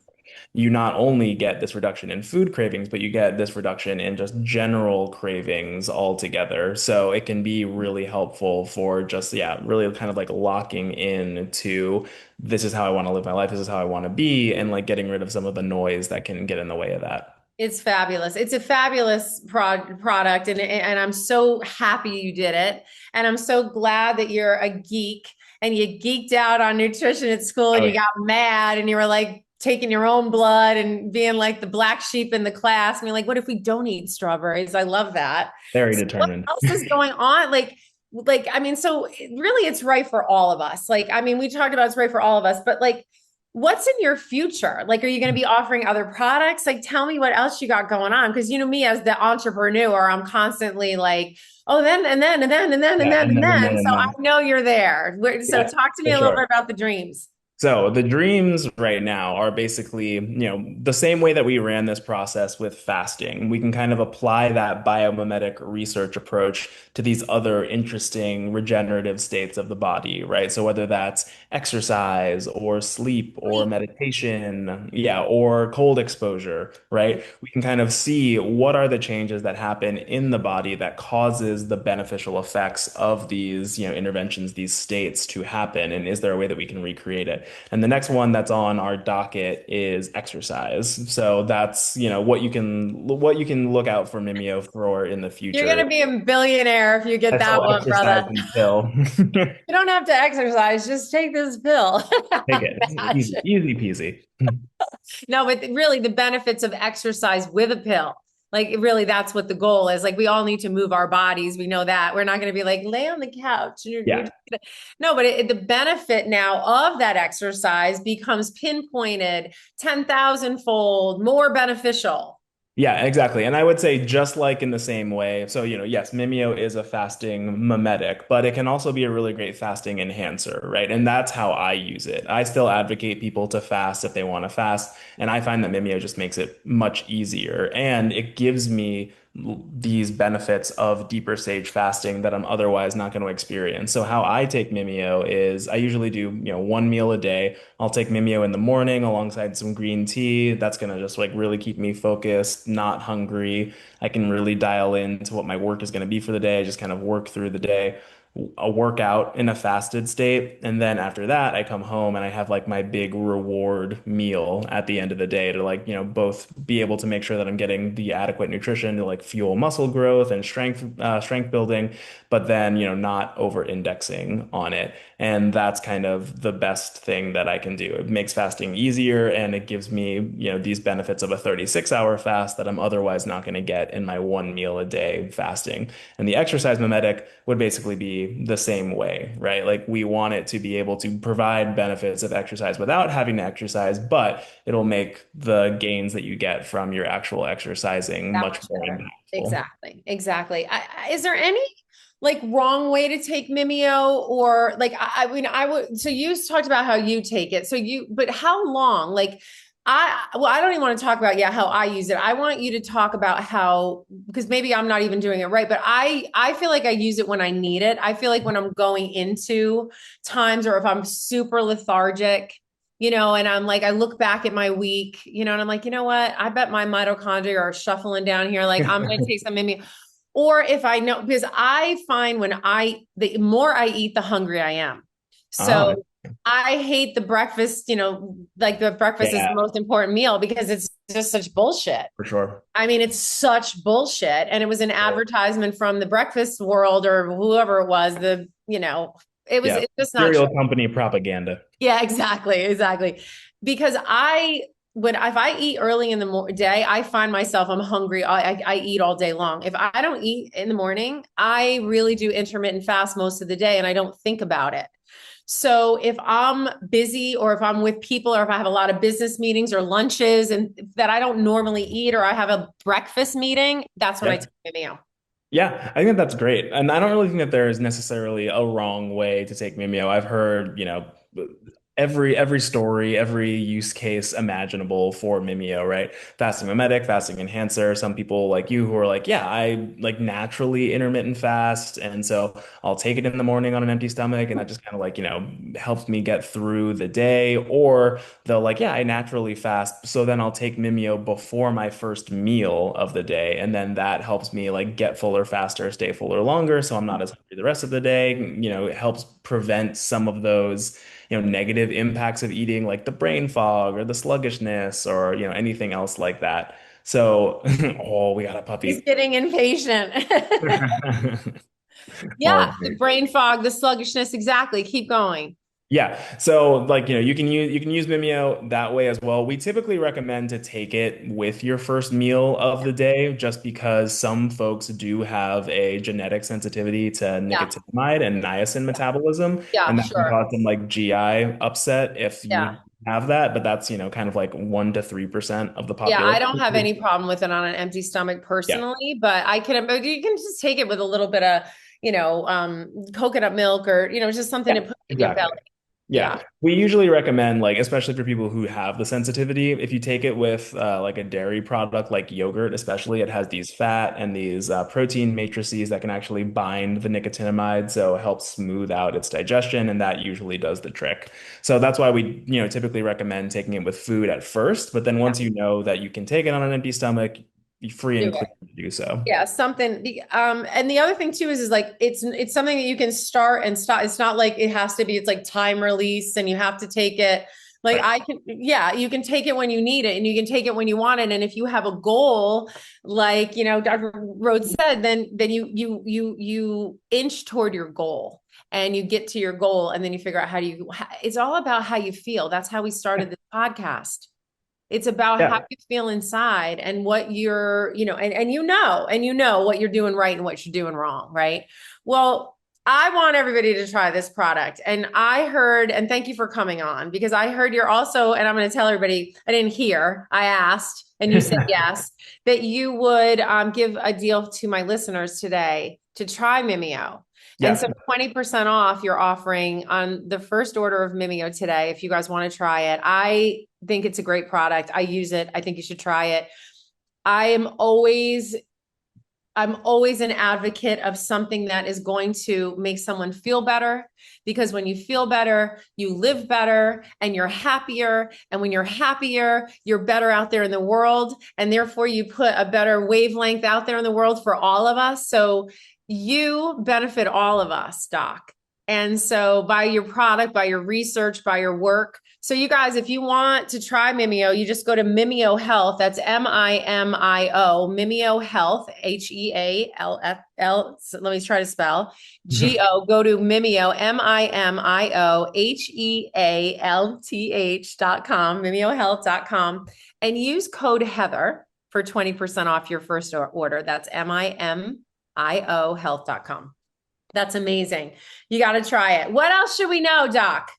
you not only get this reduction in food cravings, but you get this reduction in just general cravings altogether. So it can be really helpful for just, yeah, really kind of like locking in to this is how I want to live my life, this is how I want to be, and like getting rid of some of the noise that can get in the way of that. It's fabulous. It's a fabulous product, and I'm so happy you did it. And I'm so glad that you're a geek and you geeked out on nutrition at school and Oh, you yeah. got mad and you were like taking your own blood and being like the black sheep in the class. I mean, like, what if we don't eat strawberries? I love that. Very So what determined. else is going on? I mean, so really it's right for all of us. Like, I mean, we talked about it's right for all of us, but like, what's in your future? Like, are you going to be offering other products? Like, tell me what else you got going on. Cause me as the entrepreneur, I'm constantly like, oh, then, and then, and then, and then, and Yeah, then, and and then, and then. then, So and I then. know you're there. So Yeah, talk to me for a little bit sure. about the dreams. So the dreams right now are basically, the same way that we ran this process with fasting. We can kind of apply that biomimetic research approach to these other interesting regenerative states of the body, right? So whether that's exercise or sleep or Sleep. meditation, yeah, or cold exposure, right? We can kind of see what are the changes that happen in the body that causes the beneficial effects of these, interventions, these states to happen, and is there a way that we can recreate it? And the next one that's on our docket is exercise. So that's, what you can look out for Mimio for in the You're future. going to be a billionaire if you get That's that all one, exercise brother. and pill. You don't have to exercise. Just take this pill. Take it. It's easy, Imagine. easy peasy. No, but really the benefits of exercise with a pill. Like really, that's what the goal is. Like we all need to move our bodies. We know that. We're not going to be like lay on the couch. And you're Yeah. just gonna... No, but the benefit now of that exercise becomes pinpointed 10,000 fold more beneficial. Yeah, exactly. And I would say just like in the same way. So, yes, Mimio is a fasting mimetic, but it can also be a really great fasting enhancer, right? And that's how I use it. I still advocate people to fast if they want to fast. And I find that Mimio just makes it much easier. And it gives me these benefits of deeper stage fasting that I'm otherwise not going to experience. So how I take Mimio is I usually do, one meal a day. I'll take Mimio in the morning alongside some green tea. That's going to just like really keep me focused, not hungry. I can really dial into what my work is going to be for the day, just kind of work through the day. A workout in a fasted state. And then after that, I come home and I have like my big reward meal at the end of the day to like, both be able to make sure that I'm getting the adequate nutrition to like fuel muscle growth and strength building, but then, not over indexing on it. And that's kind of the best thing that I can do. It makes fasting easier and it gives me, these benefits of a 36-hour fast that I'm otherwise not going to get in my one meal a day fasting. And the exercise mimetic would basically be the same way, right? Like we want it to be able to provide benefits of exercise without having to exercise, but it'll make the gains that you get from your actual exercising That much much more better. impactful. Exactly. Exactly. Is there any like wrong way to take Mimio or like I mean I would so you talked about how you take it. So you but how long? Like I don't even want to talk about how I use it. I want you to talk about how because maybe I'm not even doing it right, but I feel like I use it when I need it. I feel like when I'm going into times or if I'm super lethargic, and I'm like, I look back at my week, and I'm like, you know what? I bet my mitochondria are shuffling down here. Like, I'm going to take some Mimi. Or if I know, because I find the more I eat, the hungrier I am. Ah, So I hate the breakfast, like the breakfast is the yeah, most important meal because it's just such bullshit. for sure. I mean, it's such bullshit. And it was an advertisement from the breakfast world or whoever it was, Yeah, it's just not cereal true. company propaganda. Yeah, exactly, exactly. Because when if I eat early in the day, I find myself I'm hungry. I eat all day long. If I don't eat in the morning, I really do intermittent fast most of the day, and I don't think about it. So if I'm busy, or if I'm with people, or if I have a lot of business meetings or lunches, and that I don't normally eat, or I have a breakfast meeting, that's when I Yep. take my meal. Yeah, I think that's great. And I don't really think that there is necessarily a wrong way to take Mimio. I've heard, every story, every use case imaginable for Mimio, right? Fasting mimetic, fasting enhancer. Some people like you who are like, yeah, I like naturally intermittent fast. And so I'll take it in the morning on an empty stomach, and that just kind of like, helps me get through the day. Or they'll like, yeah, I naturally fast. So then I'll take Mimio before my first meal of the day. And then that helps me like get fuller faster, stay fuller longer. So I'm not as hungry the rest of the day. It helps prevent some of those, negative impacts of eating, like the brain fog or the sluggishness or, anything else like that. So, oh, we got a He's puppy. getting impatient. All Yeah, the right. brain fog, the sluggishness, exactly. Keep going. Yeah. So like, you can use Mimeo that way as well. We typically recommend to take it with your first meal of the day just because some folks do have a genetic sensitivity to Yeah, nicotinamide and niacin metabolism, yeah, and that can sure. cause some like GI upset if you Yeah. have that, but that's, kind of like 1 to 3% of the Yeah, I population. don't have any problem with it on an empty stomach Yeah. personally, but you can just take it with a little bit of, coconut milk or, just something Yeah, to put in your belly. exactly. Yeah. Yeah, we usually recommend like, especially for people who have the sensitivity, if you take it with like a dairy product like yogurt, especially, it has these fat and these protein matrices that can actually bind the nicotinamide, so it helps smooth out its digestion, and that usually does the trick. So that's why we, typically recommend taking it with food at first, but then Yeah. once you know that you can take it on an empty stomach, be free Do and it. clear to do so. Yeah, and the other thing too is like it's something that you can start and stop. It's not like it has to be, it's like time release and you have to take it. Like Right. you can take it when you need it and you can take it when you want it. And if you have a goal, like, Dr. Rhodes said, then you inch toward your goal and you get to your goal and then you figure out it's all about how you feel. That's how we started this podcast. It's about how Yeah. you feel inside and what you're, and you know what you're doing right and what you're doing wrong, right? Well, I want everybody to try this product. And I heard, and thank you for coming on, because I heard you're also, and I'm going to tell everybody, I didn't hear, I asked, and you said yes, that you would give a deal to my listeners today to try Mimio. And so Yeah. 20% off you're offering on the first order of Mimio today, if you guys want to try it. I think it's a great product. I use it. I think you should try it. I am always I'm always an advocate of something that is going to make someone feel better, because when you feel better, you live better and you're happier. And when you're happier, you're better out there in the world. And therefore, you put a better wavelength out there in the world for all of us. So you benefit all of us, Doc. And so by your product, by your research, by your work. So you guys, if you want to try Mimio, you just go to Mimio Health. That's Mimio, Mimio Health, Health. So let me try to spell Go. Go to Mimio, MIMIO, HEALTH.com, and use code Heather for 20% off your first order. That's MIMIO health.com. That's amazing. You got to try it. What else should we know, Doc?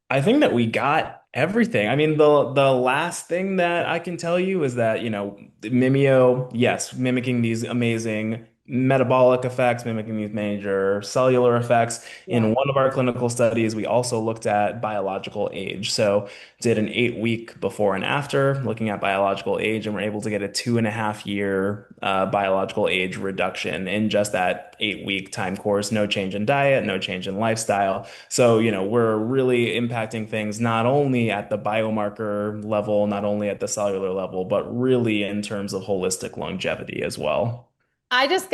I think that we got everything. I mean, the last thing that I can tell you is that, Mimio, yes, mimicking these amazing metabolic effects, mimicking these major cellular effects. Yeah. In one of our clinical studies, we also looked at biological age. So did an 8 week before and after, looking at biological age, and we're able to get a 2.5 year biological age reduction in just that 8 week time course. No change in diet, no change in lifestyle. So, we're really impacting things not only at the biomarker level, not only at the cellular level, but really in terms of holistic longevity as well. I just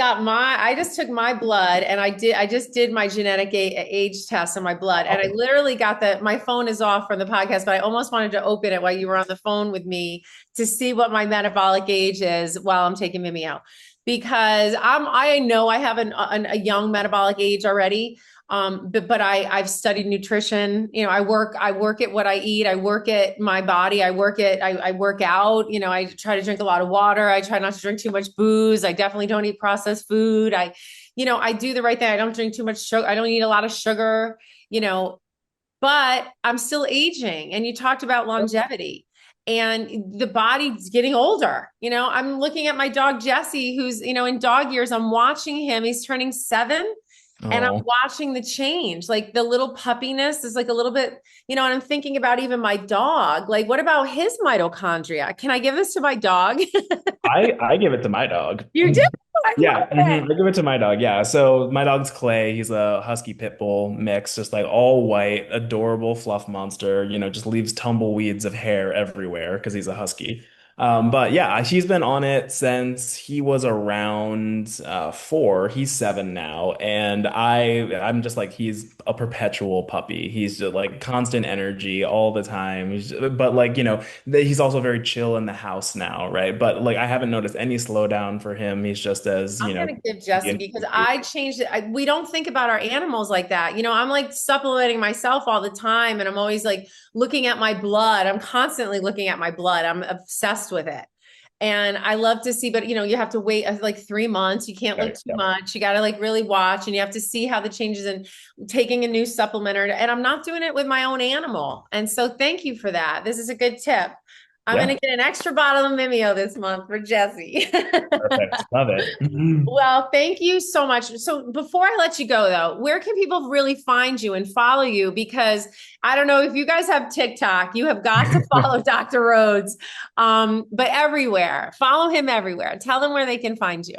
took my blood and I just did my genetic age test on my blood. And I Oh, literally my phone is off from the podcast, but I almost wanted to open it while you were on the phone with me to see what my metabolic age is while I'm taking Mimio, because I know I have a young metabolic age already. But I've studied nutrition. I work at what I eat. I work at my body. I work out. I try to drink a lot of water. I try not to drink too much booze. I definitely don't eat processed food. I do the right thing. I don't drink too much sugar. I don't eat a lot of sugar, you know, but I'm still aging. And you talked about longevity and the body's getting older. I'm looking at my dog, Jesse, who's, in dog years. I'm watching him. He's turning 7. And I'm oh. watching the change, like the little puppiness is like a little bit, and I'm thinking about even my dog. Like, what about his mitochondria? Can I give this to my dog? I give it to my dog. You do? I love Yeah, it. I give it to my dog. Yeah. So my dog's Clay. He's a husky pit bull mix, just like all white, adorable fluff monster, just leaves tumbleweeds of hair everywhere because he's a husky. But yeah, he's been on it since he was around 4. He's 7 now, and I'm just like he's a perpetual puppy. He's just like constant energy all the time. But like he's also very chill in the house now, right? But like I haven't noticed any slowdown for him. He's just as I'm gonna give goofy Jesse and because goofy. I changed it. We don't think about our animals like that. I'm like supplementing myself all the time, and I'm always like looking at my blood. I'm constantly looking at my blood. I'm obsessed with it. And I love to see, but you have to wait like 3 months. You can't look Right. too Yeah. much. You got to like really watch, and you have to see how the changes in taking a new supplement. And I'm not doing it with my own animal. And so thank you for that. This is a good tip. I'm going Yeah. to get an extra bottle of Mimio this month for Jesse. Perfect. Love it. Well, thank you so much. So before I let you go though, where can people really find you and follow you? Because I don't know if you guys have TikTok, you have got to follow Dr. Rhodes. But everywhere, follow him everywhere. Tell them where they can find you.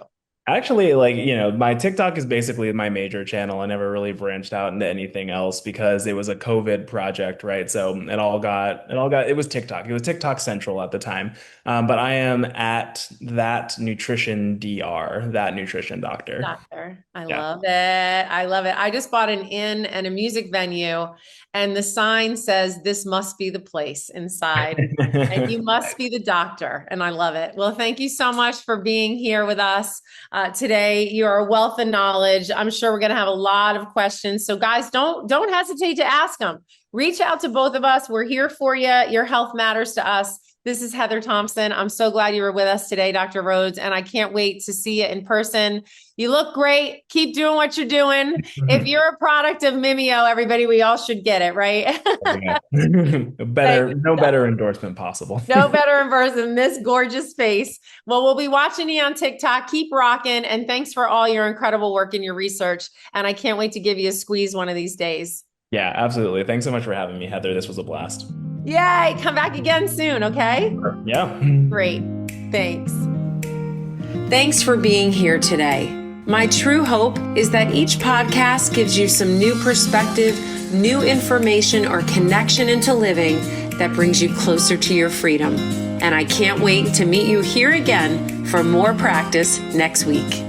Actually, like, my TikTok is basically my major channel. I never really branched out into anything else because it was a COVID project, right? So it was TikTok. It was TikTok Central at the time. But I am at that nutrition DR, that nutrition doctor. Doctor. I Yeah. love it. I love it. I just bought an inn and a music venue, and the sign says, "This must be the place inside." And you must be the doctor. And I love it. Well, thank you so much for being here with us today. You're a wealth of knowledge. I'm sure we're going to have a lot of questions. So guys, don't hesitate to ask them. Reach out to both of us. We're here for you. Your health matters to us. This is Heather Thompson. I'm so glad you were with us today, Dr. Rhodes, and I can't wait to see you in person. You look great. Keep doing what you're doing. If you're a product of Mimio, everybody, we all should get it, right? Yeah. No better endorsement possible. No better in person than this gorgeous face. Well, we'll be watching you on TikTok. Keep rocking. And thanks for all your incredible work in your research. And I can't wait to give you a squeeze one of these days. Yeah, absolutely. Thanks so much for having me, Heather. This was a blast. Yay. Come back again soon. Okay. Yeah. Great. Thanks. Thanks for being here today. My true hope is that each podcast gives you some new perspective, new information, or connection into living that brings you closer to your freedom. And I can't wait to meet you here again for more practice next week.